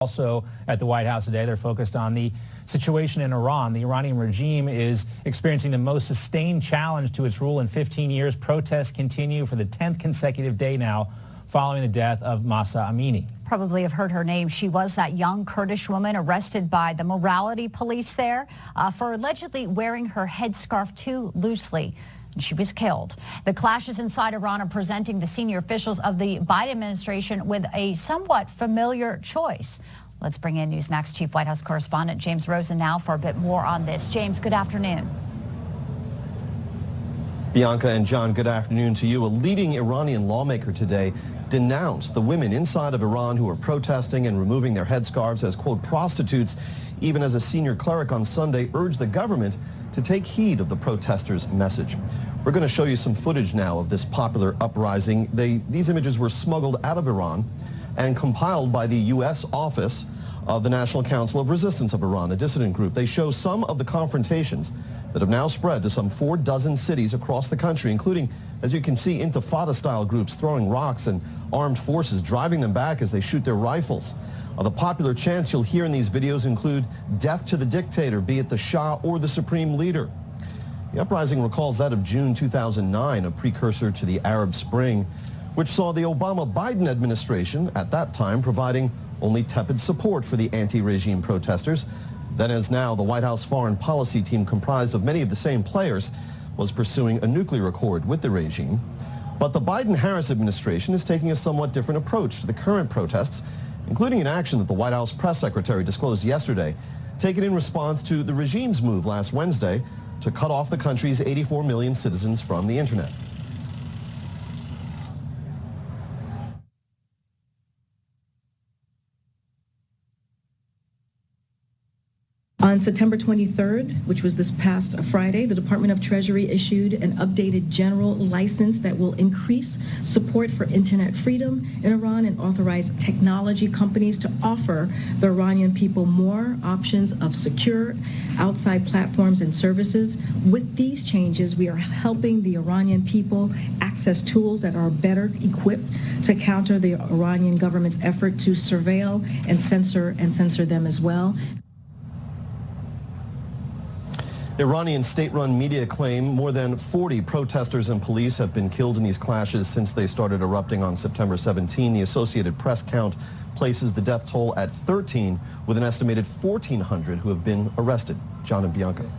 Also at the White House today, they're focused on the situation in Iran. The Iranian regime is experiencing the most sustained challenge to its rule in 15 years. Protests continue for the 10th consecutive day now following the death of Mahsa Amini. Probably have heard her name. She was that young Kurdish woman arrested by the morality police there for allegedly wearing her headscarf too loosely. She was killed. The clashes inside Iran are presenting the senior officials of the Biden administration with a somewhat familiar choice. Let's bring in NewsMax Chief White House correspondent James Rosen now for a bit more on this. James, good afternoon. Bianca and John, good afternoon to you. A leading Iranian lawmaker today denounced the women inside of Iran who are protesting and removing their headscarves as, quote, prostitutes, even as a senior cleric on Sunday urged the government to take heed of the protesters' message. We're going to show you some footage now of this popular uprising. These images were smuggled out of Iran and compiled by the U.S. Office of the National Council of Resistance of Iran, a dissident group. They show some of the confrontations that have now spread to some 4 dozen cities across the country, including, as you can see, intifada-style groups throwing rocks and armed forces driving them back as they shoot their rifles. The popular chants you'll hear in these videos include death to the dictator, be it the Shah or the supreme leader. The uprising recalls that of June 2009, a precursor to the Arab Spring, which saw the Obama-Biden administration at that time providing only tepid support for the anti-regime protesters. Then as now, the White House foreign policy team, comprised of many of the same players, was pursuing a nuclear accord with the regime. But the Biden-Harris administration is taking a somewhat different approach to the current protests, including an action that the White House press secretary disclosed yesterday, taken in response to the regime's move last Wednesday to cut off the country's 84 million citizens from the internet. On September 23rd, which was this past Friday, the Department of Treasury issued an updated general license that will increase support for internet freedom in Iran and authorize technology companies to offer the Iranian people more options of secure outside platforms and services. With these changes, we are helping the Iranian people access tools that are better equipped to counter the Iranian government's effort to surveil and censor them as well. Iranian state-run media claim more than 40 protesters and police have been killed in these clashes since they started erupting on September 17. The Associated Press count places the death toll at 13, with an estimated 1,400 who have been arrested. John and Bianca.